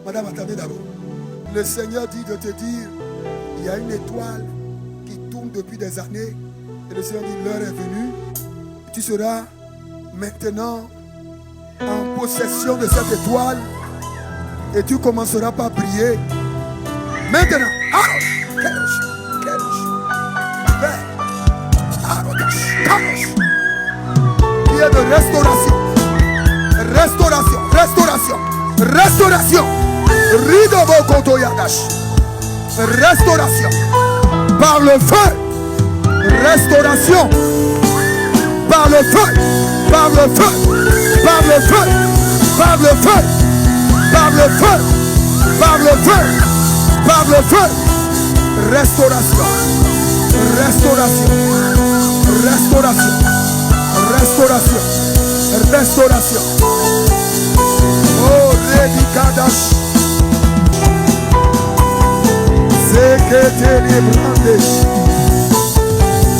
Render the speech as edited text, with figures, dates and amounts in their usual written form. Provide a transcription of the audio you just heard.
Madame, attendez d'abord. Le Seigneur dit de te dire, il y a une étoile qui tourne depuis des années. Et le Seigneur dit, l'heure est venue. Tu seras maintenant en possession de cette étoile. Et tu commenceras par briller. Maintenant. Il y a de restauration. Restauration. Restauration. Restauration. Ridobo Koto Yadash. Restauration. Par le feu. Restauration. Par le feu. Par le feu. Par le feu. Par le feu. Par le feu. Par le feu. Par le feu. Restauration. Restauration. Restauration. Restauration. Restauration. Oh, Redikadash. C'est que tu es